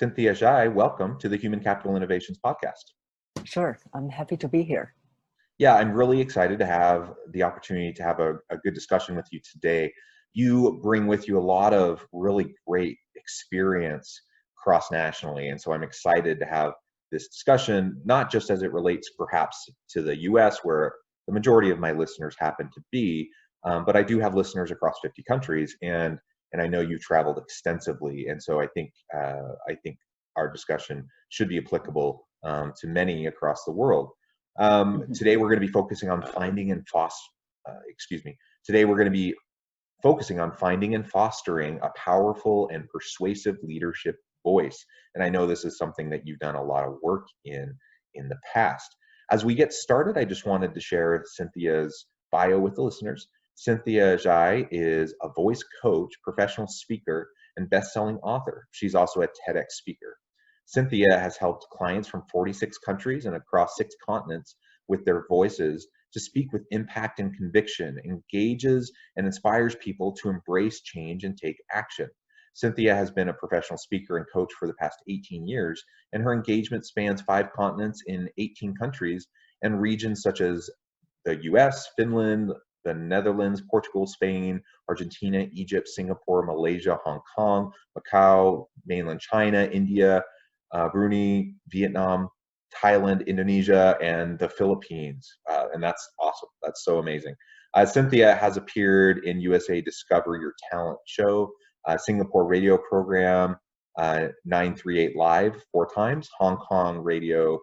Cynthia Zhai, welcome to the Human Capital Innovations podcast. Sure, I'm happy to be here. Yeah, I'm really excited to have the opportunity to have a good discussion with you today. You bring with you a lot of really great experience cross-nationally, and so I'm excited to have this discussion, not just as it relates perhaps to the US, where the majority of my listeners happen to be, but I do have listeners across 50 countries, and I know you've traveled extensively, and so I think our discussion should be applicable to many across the world. Today we're going to be focusing on Today we're going to be focusing on finding and fostering a powerful and persuasive leadership voice. And I know this is something that you've done a lot of work in the past. As we get started, I just wanted to share Cynthia's bio with the listeners. Cynthia Zhai is a voice coach, professional speaker, and best-selling author. She's also a TEDx speaker. Cynthia has helped clients from 46 countries and across 6 continents with their voices to speak with impact and conviction, engages and inspires people to embrace change and take action. Cynthia has been a professional speaker and coach for the past 18 years, and her engagement spans 5 continents in 18 countries and regions such as the US, Finland, the Netherlands, Portugal, Spain, Argentina, Egypt, Singapore, Malaysia, Hong Kong, Macau, mainland China, India, Brunei, Vietnam, Thailand, Indonesia, and the Philippines. And that's awesome. That's so amazing. Cynthia has appeared in USA Discover Your Talent show, Singapore radio program, 938 Live 4 times, Hong Kong radio,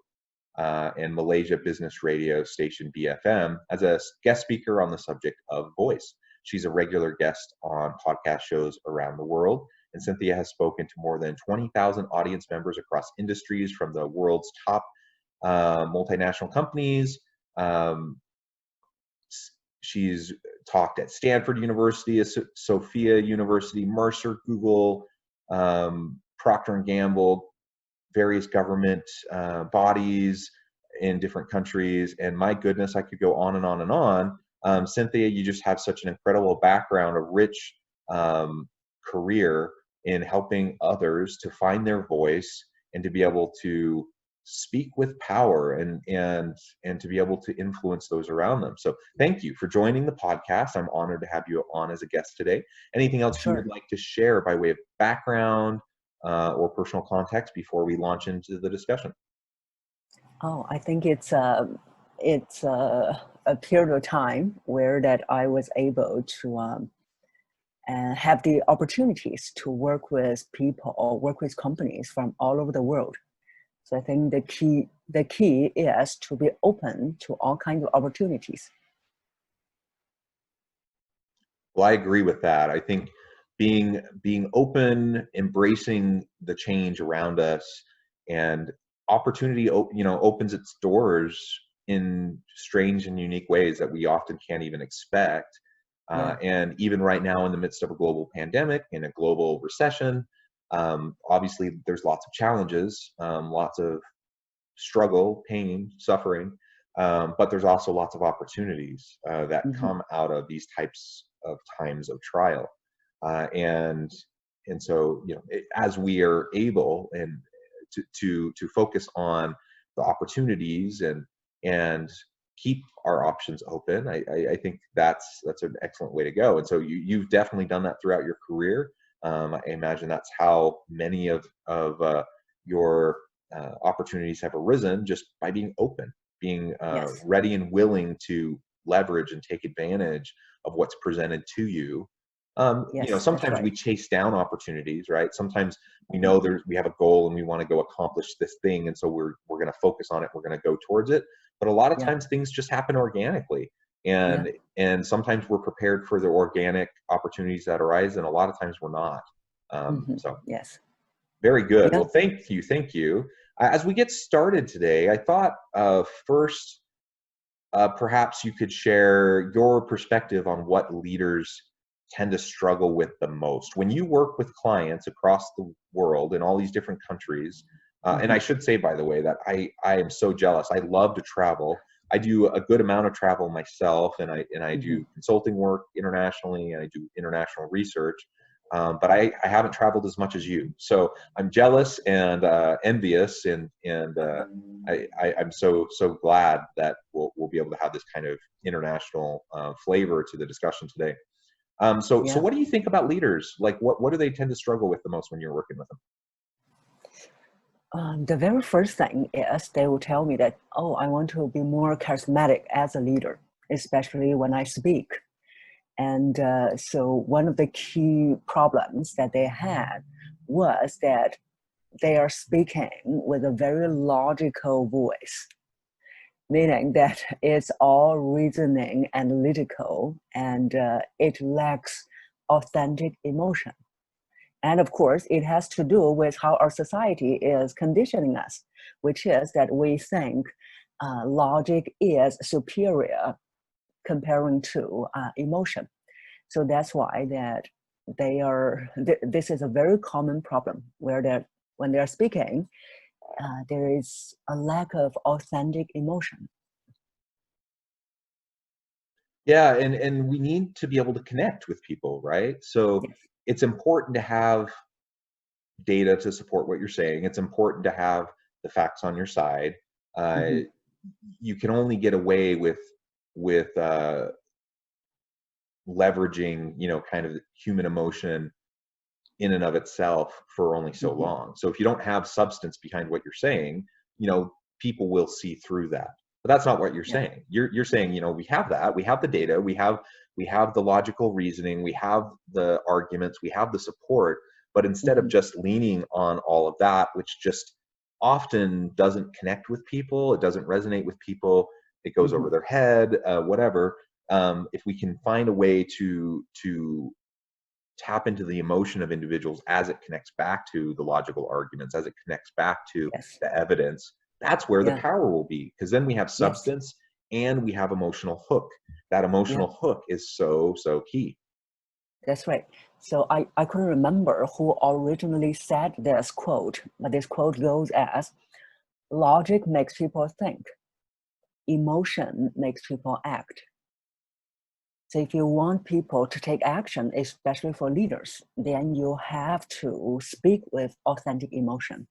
and Malaysia business radio station BFM as a guest speaker on the subject of voice. She's a regular guest on podcast shows around the world, and Cynthia has spoken to more than 20,000 audience members across industries from the world's top multinational companies. She's talked at Stanford University, Sophia University, Mercer, Google, Procter & Gamble, various government bodies in different countries, and my goodness, I could go on and on and on. Cynthia, you just have such an incredible background, a rich career in helping others to find their voice and to be able to speak with power and to be able to influence those around them. So thank you for joining the podcast. I'm honored to have you on as a guest today. Anything else Sure. you would like to share by way of background or personal context before we launch into the discussion? Oh, I think it's a period of time where that I was able to have the opportunities to work with people or work with companies from all over the world. So I think the key is to be open to all kinds of opportunities. Well, I agree with that. I think being open, embracing the change around us, and opportunity opens its doors in strange and unique ways that we often can't even expect. And even right now, in the midst of a global pandemic, in a global recession, obviously there's lots of challenges, lots of struggle, pain, suffering, but there's also lots of opportunities that come out of these types of times of trial. And so, as we are able and to focus on the opportunities and keep our options open, I think that's an excellent way to go. And so you've definitely done that throughout your career. I imagine that's how many of your opportunities have arisen, just by being open, being ready and willing to leverage and take advantage of what's presented to you. Sometimes we chase down opportunities, right? Sometimes we know we have a goal and we want to go accomplish this thing, and so we're going to focus on it. We're going to go towards it. But a lot of times things just happen organically, and sometimes we're prepared for the organic opportunities that arise, and a lot of times we're not. So very good. Well, thank you. As we get started today, I thought first perhaps you could share your perspective on what leaders tend to struggle with the most when you work with clients across the world in all these different countries. And I should say, by the way, that I am so jealous. I love to travel. I do a good amount of travel myself, and I do consulting work internationally, and I do international research. but I haven't traveled as much as you. So I'm jealous and envious, and I'm so glad that we'll be able to have this kind of international flavor to the discussion today. So Yeah. what do you think about leaders? Like, what do they tend to struggle with the most when you're working with them? The very first thing is they will tell me that, oh, I want to be more charismatic as a leader, especially when I speak. And so one of the key problems that they had was that they are speaking with a very logical voice, meaning that it's all reasoning, analytical, and it lacks authentic emotion. And of course, it has to do with how our society is conditioning us, which is that we think logic is superior comparing to emotion. So that's why that they are. This is a very common problem where when they are speaking, there is a lack of authentic emotion. Yeah, and we need to be able to connect with people, right? So Yes. it's important to have data to support what you're saying. It's important to have the facts on your side. Uh, Mm-hmm. you can only get away with leveraging, kind of human emotion in and of itself for only so Mm-hmm. long. So if you don't have substance behind what you're saying, people will see through that. But that's not what you're Yeah. saying. You're saying, we have that, we have the data, we have the logical reasoning, we have the arguments, we have the support, but instead of Mm-hmm. just leaning on all of that, which just often doesn't connect with people, it doesn't resonate with people, it goes Mm-hmm. over their head, whatever. If we can find a way to tap into the emotion of individuals as it connects back to the logical arguments, as it connects back to Yes. the evidence, that's where the Yeah. power will be. Because then we have Yes. substance and we have emotional hook. That Yeah. emotional hook is so key. That's right. So I couldn't remember who originally said this quote, but this quote goes as, logic makes people think, emotion makes people act. So if you want people to take action, especially for leaders, then you have to speak with authentic emotion.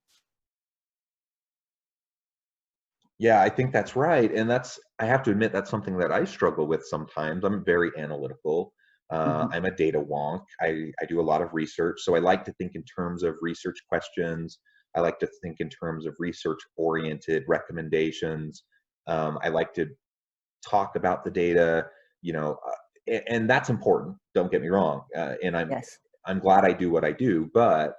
Yeah, I think that's right. And I have to admit, that's something that I struggle with sometimes. I'm very analytical. Mm-hmm. I'm a data wonk. I do a lot of research. So I like to think in terms of research questions. I like to think in terms of research oriented recommendations. I like to talk about the data, and that's important. Don't get me wrong. And Yes. I'm glad I do what I do, but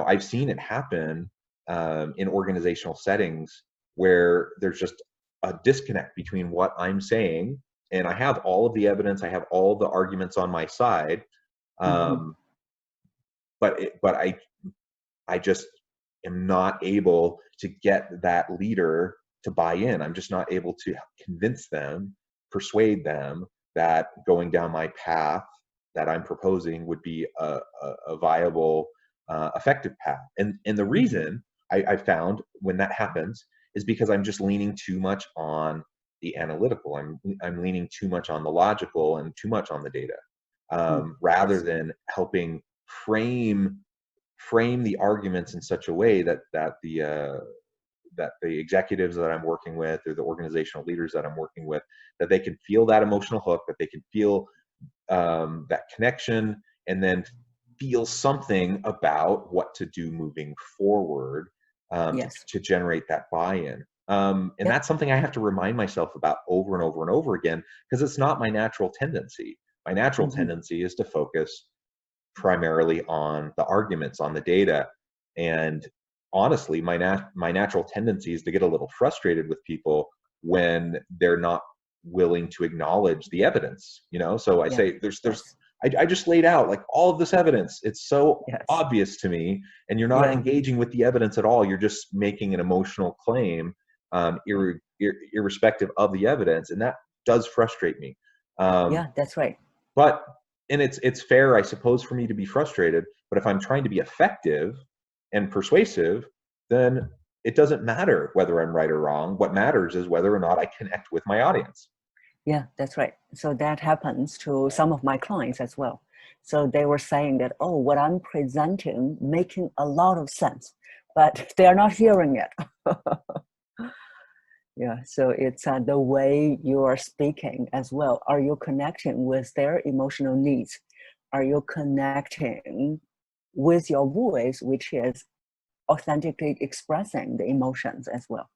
I've seen it happen in organizational settings where there's just a disconnect between what I'm saying, and I have all of the evidence, I have all the arguments on my side, Mm-hmm. um, but I just am not able to get that leader to buy in. I'm just not able to convince them, persuade them that going down my path that I'm proposing would be a viable, effective path. And the Mm-hmm. reason I found when that happens is because I'm just leaning too much on the analytical. I'm leaning too much on the logical and too much on the data, Mm. rather Yes. than helping frame the arguments in such a way that the executives that I'm working with or the organizational leaders that I'm working with, that they can feel that emotional hook, that they can feel that connection, and then feel something about what to do moving forward, Yes. to generate that buy-in. And Yep. that's something I have to remind myself about over and over and over again, because it's not my natural tendency. My natural Mm-hmm. tendency is to focus primarily on the arguments, on the data. And honestly, my natural tendency is to get a little frustrated with people when they're not willing to acknowledge the evidence. So I Yeah. say, Yes. I just laid out like all of this evidence. It's so Yes. obvious to me, and you're not Yeah. engaging with the evidence at all. You're just making an emotional claim, Yeah. irrespective of the evidence, and that does frustrate me. Um, Yeah. That's right. but and it's fair, I suppose, for me to be frustrated. But if I'm trying to be effective and persuasive, then it doesn't matter whether I'm right or wrong. What matters is whether or not I connect with my audience. Yeah. That's right. So that happens to some of my clients as well. So they were saying that, oh, what I'm presenting making a lot of sense, but they are not hearing it. Yeah, so it's the way you are speaking as well. Are you connecting with their emotional needs? Are you connecting with your voice, which is authentically expressing the emotions as well?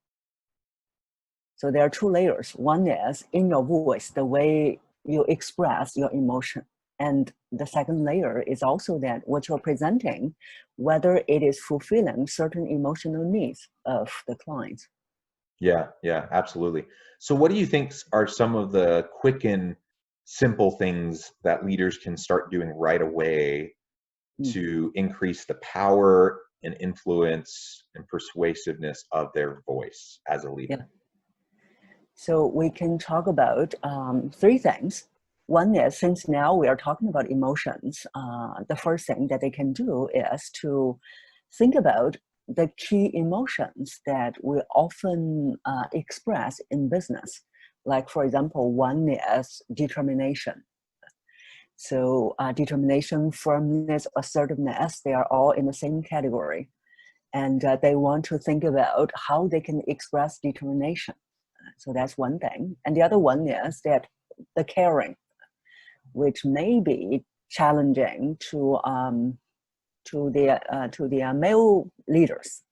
So there are two layers. One is in your voice, the way you express your emotion. And the second layer is also that what you're presenting, whether it is fulfilling certain emotional needs of the client. Yeah, yeah, absolutely. So what do you think are some of the quick and simple things that leaders can start doing right away Mm. to increase the power and influence and persuasiveness of their voice as a leader? Yeah. So we can talk about three things. One is, since now we are talking about emotions, the first thing that they can do is to think about the key emotions that we often express in business. Like, for example, one is determination. So determination, firmness, assertiveness, they are all in the same category. And they want to think about how they can express determination. So that's one thing. And the other one is that the caring, which may be challenging to the male leaders,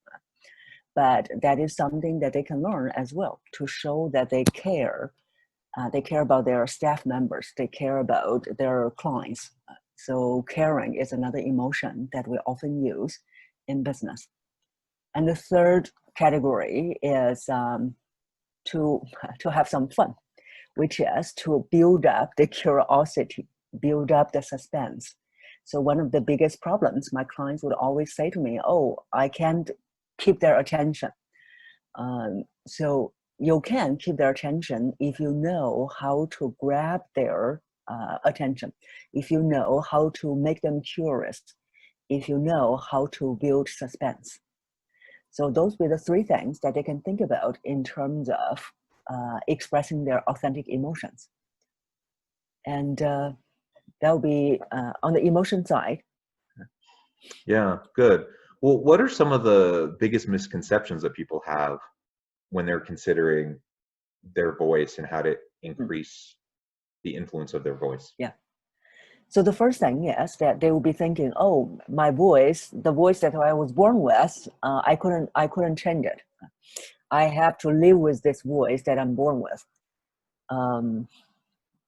but that is something that they can learn as well to show that they care. They care about their staff members. They care about their clients. So caring is another emotion that we often use in business. And the third category is to have some fun, which is to build up the curiosity, build up the suspense. So one of the biggest problems my clients would always say to me, oh, I can't keep their attention. So you can keep their attention if you know how to grab their attention, if you know how to make them curious, if you know how to build suspense. So those were the three things that they can think about in terms of expressing their authentic emotions. And that will be on the emotion side. Yeah, good. Well, what are some of the biggest misconceptions that people have when they're considering their voice and how to Mm, increase the influence of their voice? yeah. So the first thing is that they will be thinking, oh, my voice, the voice that I was born with, I couldn't change it. I have to live with this voice that I'm born with. Um,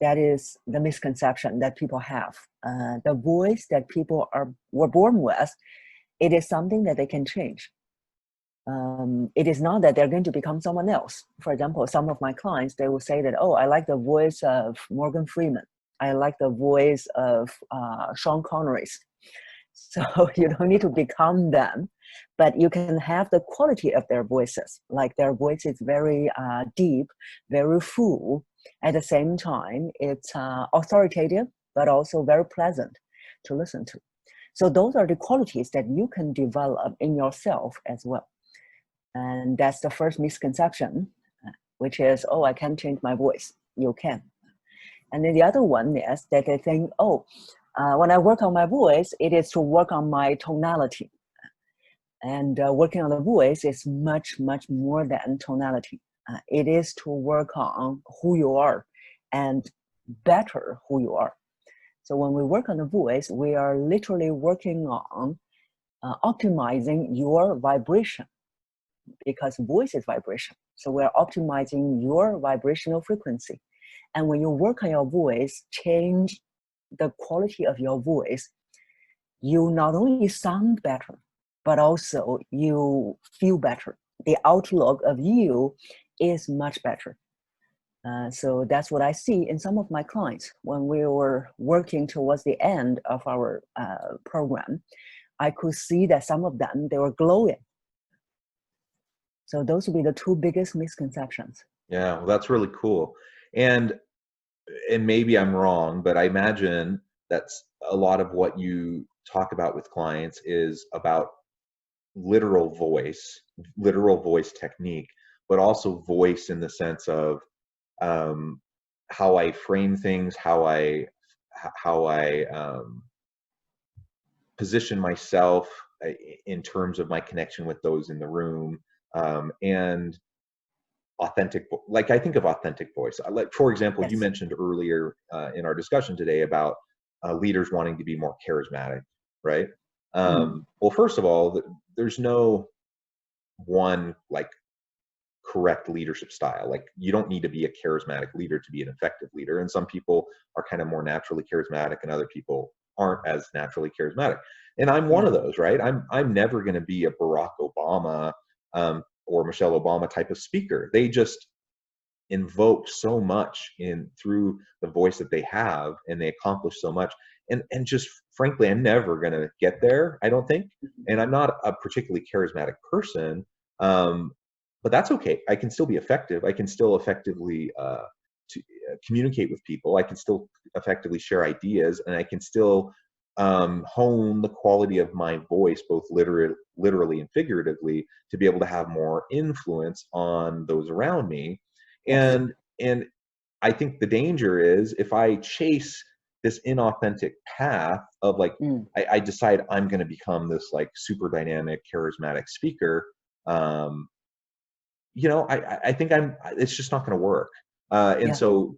that is the misconception that people have. The voice that people were born with, it is something that they can change. It is not that they're going to become someone else. For example, some of my clients, they will say that, oh, I like the voice of Morgan Freeman. I like the voice of Sean Connery's. So you don't need to become them, but you can have the quality of their voices. Like their voice is very deep, very full. At the same time, it's authoritative, but also very pleasant to listen to. So those are the qualities that you can develop in yourself as well. And that's the first misconception, which is, oh, I can't change my voice. You can. And then the other one is that they think, oh, when I work on my voice, it is to work on my tonality. And working on the voice is much, much more than tonality. It is to work on who you are and better who you are. So when we work on the voice, we are literally working on optimizing your vibration, because voice is vibration. So we're optimizing your vibrational frequency. And when you work on your voice, change the quality of your voice, you not only sound better, but also you feel better. The outlook of you is much better. So that's what I see in some of my clients. When we were working towards the end of our program, I could see that some of them, they were glowing. So those would be the two biggest misconceptions. Yeah, well, that's really cool. And maybe I'm wrong, but I imagine that's a lot of what you talk about with clients is about literal voice technique, but also voice in the sense of um, how I frame things, how I position myself in terms of my connection with those in the room, and authentic, like I think of authentic voice. Like, for example, you Yes. mentioned earlier in our discussion today about leaders wanting to be more charismatic, right? Mm. Well, first of all, there's no one like correct leadership style. Like, you don't need to be a charismatic leader to be an effective leader. And some people are kind of more naturally charismatic and other people aren't as naturally charismatic. And I'm one Yeah. of those, right? I'm never going to be a Barack Obama or Michelle Obama type of speaker. They just invoke so much in through the voice that they have, and they accomplish so much. And just frankly, I'm never going to get there, I don't think. And I'm not a particularly charismatic person, um, but that's okay. I can still be effective. I can still effectively communicate with people. I can still effectively share ideas, and I can still hone the quality of my voice, both literally and figuratively, to be able to have more influence on those around me. Yes. And I think the danger is if I chase this inauthentic path of like, Mm. I decide I'm going to become this like super dynamic, charismatic speaker. Um, I think it's just not going to work. And Yeah. so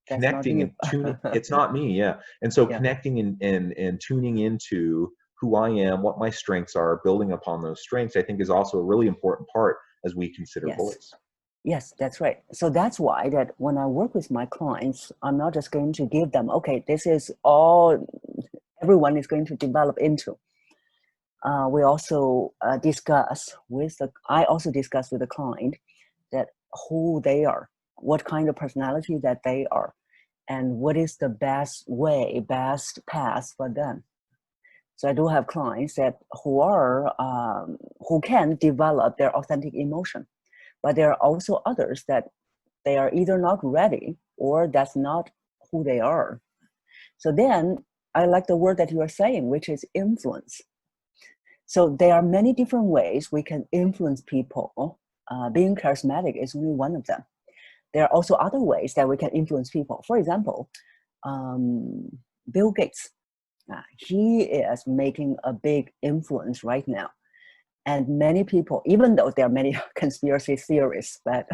That's not connecting and you. tuning, it's not me. Yeah. And so Yeah. connecting and tuning into who I am, what my strengths are, building upon those strengths, I think is also a really important part as we consider Yes. voice. Yes, that's right. So that's why that when I work with my clients, I'm not just going to give them, okay, this is all everyone is going to develop into. We also discuss with I also discuss with the client that who they are, what kind of personality that they are, and what is the best way, best path for them. So I do have clients that who can develop their authentic emotion, but there are also others that they are either not ready or that's not who they are. So then I like the word that you are saying, which is influence. So there are many different ways we can influence people. Being charismatic is only one of them. There are also other ways that we can influence people. For example, um, Bill Gates, he is making a big influence right now. And many people, even though there are many conspiracy theories, but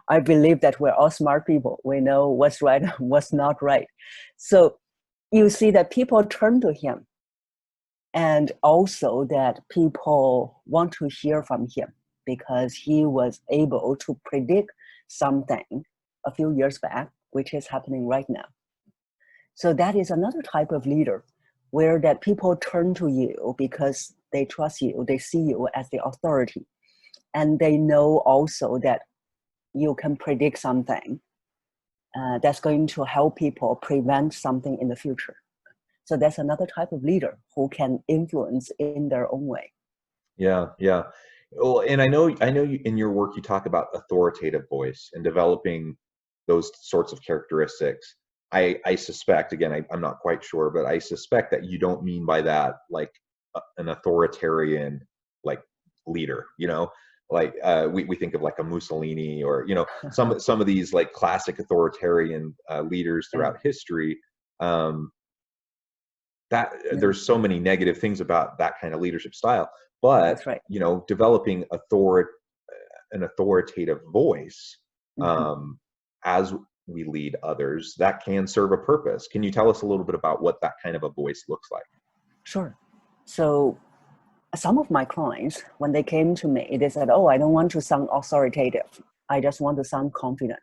I believe that we're all smart people. We know what's right and what's not right. So you see that people turn to him, and also that people want to hear from him because he was able to predict something a few years back, which is happening right now. So that is another type of leader where that people turn to you because they trust you, they see you as the authority, and they know also that you can predict something that's going to help people prevent something in the future. So that's another type of leader who can influence in their own way. Yeah, yeah. Well, and I know you, in your work you talk about authoritative voice and developing those sorts of characteristics. I suspect, again, I'm not quite sure, but I suspect that you don't mean by that like an authoritarian like leader, like we think of like a Mussolini or some of these like classic authoritarian leaders Yeah, throughout history. Um, that no, there's so many negative things about that kind of leadership style, but that's right. developing an authoritative voice Hmm. um, as we lead others, that can serve a purpose. Can you tell us a little bit about what that kind of a voice looks like? Sure. So some of my clients, when they came to me, they said, oh, I don't want to sound authoritative. I just want to sound confident.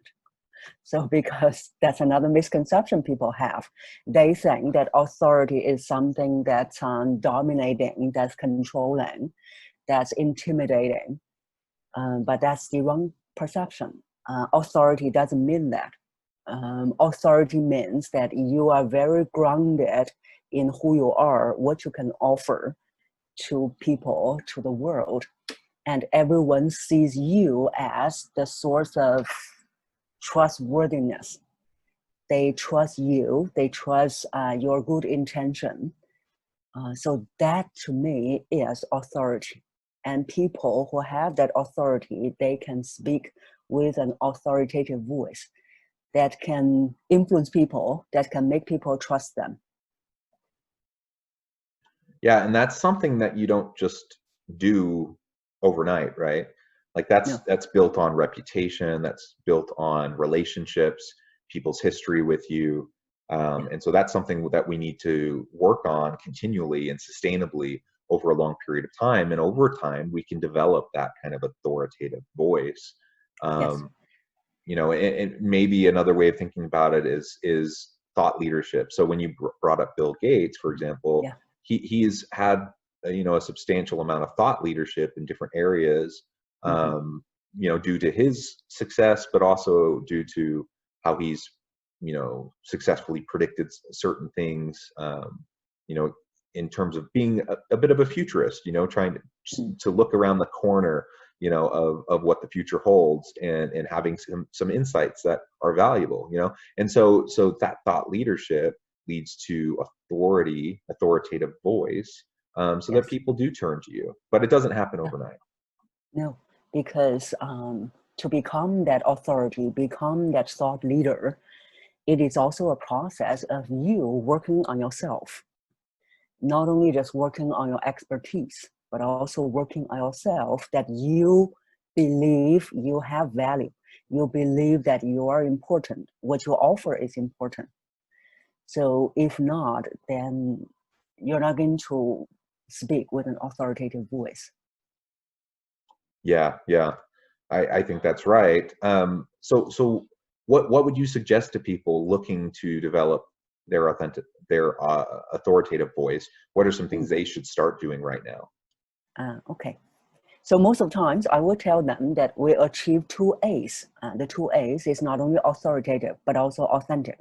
So because that's another misconception people have. They think that authority is something that's dominating, that's controlling, that's intimidating. But that's the wrong perception. Authority doesn't mean that. Authority means that you are very grounded in who you are, what you can offer to people, to the world, and everyone sees you as the source of trustworthiness. They trust you, they trust your good intention. So that to me is authority. And people who have that authority, they can speak with an authoritative voice. that can influence people, that can make people trust them. Yeah, and that's something that you don't just do overnight, right? Like No. that's built on reputation, that's built on relationships, people's history with you. Yeah. And so that's something that we need to work on continually and sustainably over a long period of time. And over time, we can develop that kind of authoritative voice. Yes. Um, and maybe another way of thinking about it is thought leadership. So when you brought up Bill Gates, for example, Yeah. he's had a substantial amount of thought leadership in different areas, Mm-hmm. due to his success, but also due to how he's successfully predicted certain things, you know in terms of being a bit of a futurist, trying to look around the corner, of what the future holds, and having some insights that are valuable, and so that thought leadership leads to authoritative voice, so that Yes. people do turn to you, but it doesn't happen Yeah. overnight. No, because to become that authority, become that thought leader, it is also a process of you working on yourself. Not only just working on your expertise, but also working on yourself, that you believe you have value. You believe that you are important. What you offer is important. So if not, then you're not going to speak with an authoritative voice. Yeah, I think that's right. So what would you suggest to people looking to develop their authoritative voice? What are some things they should start doing right now? Okay. So most of the times I will tell them that we achieve two A's. The two A's is not only authoritative, but also authentic.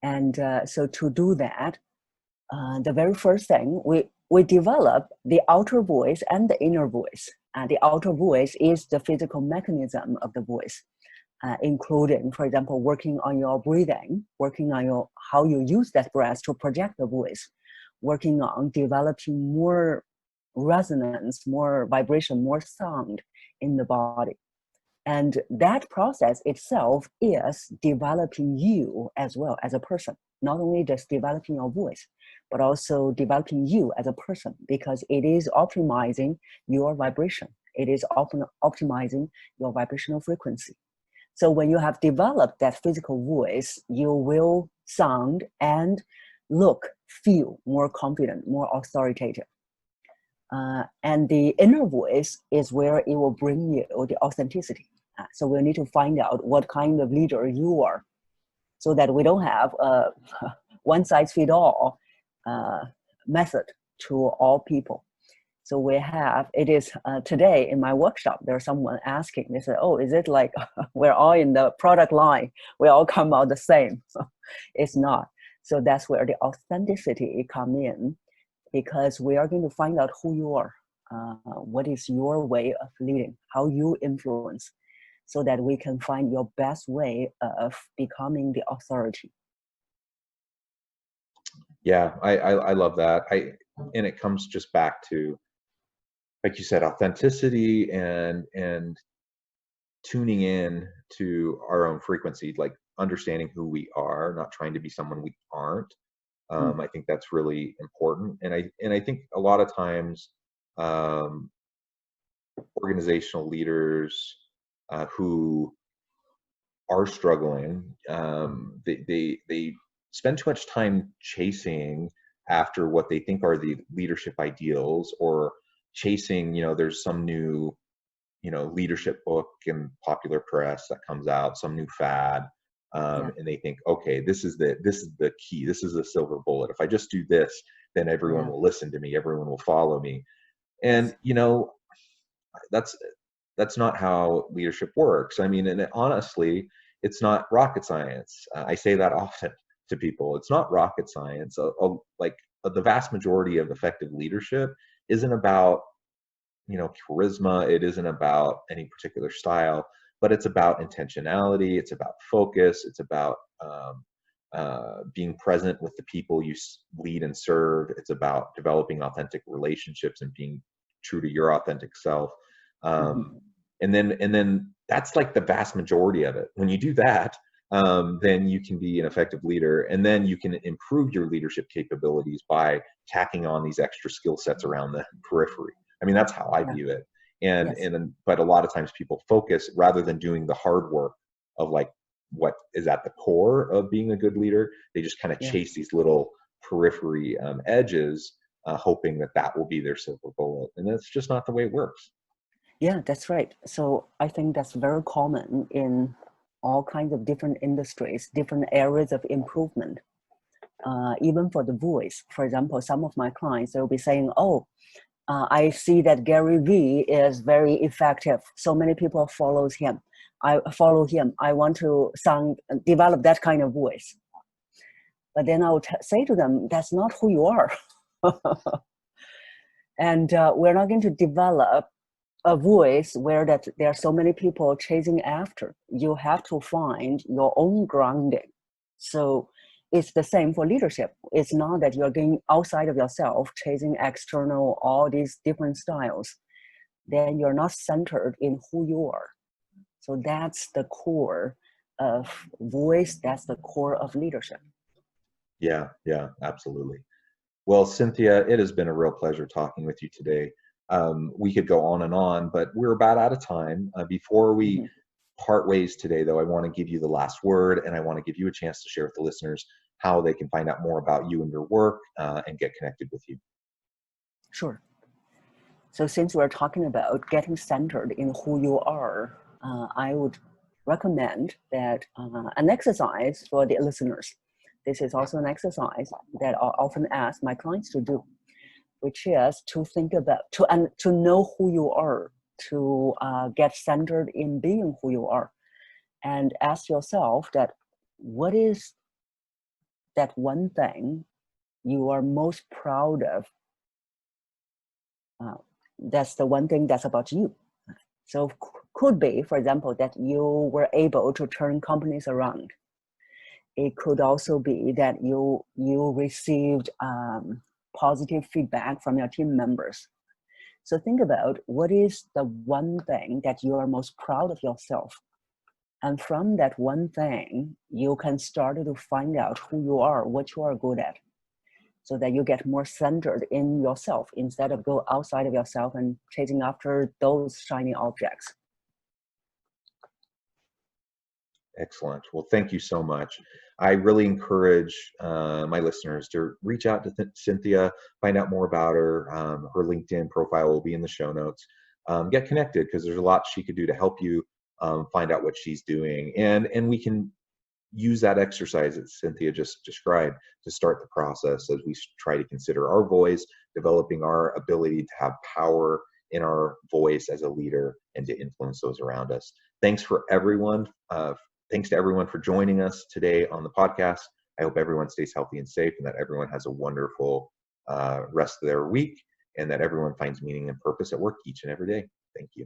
And so to do that, the very first thing, we develop the outer voice and the inner voice. The outer voice is the physical mechanism of the voice, including, for example, working on your breathing, working on how you use that breath to project the voice, working on developing more resonance, more vibration, more sound in the body. And that process itself is developing you as well as a person, not only just developing your voice, but also developing you as a person, because it is optimizing your vibration. It is optimizing your vibrational frequency. So when you have developed that physical voice, you will sound and look, feel more confident, more authoritative. And the inner voice is where it will bring you the authenticity. So we need to find out what kind of leader you are, so that we don't have a one size fit all method to all people. So we have, it is today in my workshop, there's someone asking, they said, oh, is it like we're all in the product line, we all come out the same? It's not. So that's where the authenticity come in, because we are going to find out who you are, what is your way of leading, how you influence, so that we can find your best way of becoming the authority. Yeah, I love that. And it comes just back to, like you said, authenticity and tuning in to our own frequency, like understanding who we are, not trying to be someone we aren't. Mm. I think that's really important, and I think a lot of times, um, organizational leaders who are struggling, they spend too much time chasing after what they think are the leadership ideals, or chasing, there's some new leadership book in popular press that comes out, some new fad, Yeah, and they think, okay, this is the key, this is the silver bullet. If I just do this, then everyone yeah, will listen to me, everyone will follow me. And yes, that's that's not how leadership works. I mean, and honestly, it's not rocket science. I say that often to people. It's not rocket science. The vast majority of effective leadership isn't about charisma. It isn't about any particular style, but it's about intentionality. It's about focus. It's about being present with the people you lead and serve. It's about developing authentic relationships and being true to your authentic self. mm-hmm. Um, and then that's like the vast majority of it. When you do that, then you can be an effective leader. And then you can improve your leadership capabilities by tacking on these extra skill sets around the periphery. I mean, that's how I Yeah. view it. Yes. But a lot of times people focus, rather than doing the hard work of like what is at the core of being a good leader, they just kind of Yeah. chase these little periphery edges, hoping that that will be their silver bullet. And that's just not the way it works. Yeah, that's right. So I think that's very common in all kinds of different industries, different areas of improvement. Even for the voice, for example, some of my clients, they'll be saying, oh, I see that Gary Vee is very effective. So many people follows him. I follow him. I want to develop that kind of voice. But then I would say to them, that's not who you are. And we're not going to develop a voice where that there are so many people chasing after. You have to find your own grounding. So it's the same for leadership. It's not that you're going outside of yourself, chasing external, all these different styles. Then you're not centered in who you are. So that's the core of voice. That's the core of leadership. Yeah, absolutely. Well, Cynthia, it has been a real pleasure talking with you today. We could go on and on, but we're about out of time. Before we part ways today, though, I want to give you the last word, and I want to give you a chance to share with the listeners how they can find out more about you and your work and get connected with you. Sure. So since we're talking about getting centered in who you are, I would recommend that an exercise for the listeners. This is also an exercise that I often ask my clients to do, which is to think about, to know who you are, to get centered in being who you are, and ask yourself that what is that one thing you are most proud of? That's the one thing that's about you. So could be, for example, that you were able to turn companies around. It could also be that you received positive feedback from your team members. So think about what is the one thing that you are most proud of yourself. And from that one thing, you can start to find out who you are, what you are good at, so that you get more centered in yourself instead of go outside of yourself and chasing after those shiny objects. Excellent. Well, thank you so much. I really encourage my listeners to reach out to Cynthia, find out more about her. Her LinkedIn profile will be in the show notes. Get connected, because there's a lot she could do to help you find out what she's doing. And we can use that exercise that Cynthia just described to start the process as we try to consider our voice, developing our ability to have power in our voice as a leader and to influence those around us. Thanks for everyone. Thanks to everyone for joining us today on the podcast. I hope everyone stays healthy and safe, and that everyone has a wonderful rest of their week, and that everyone finds meaning and purpose at work each and every day. Thank you.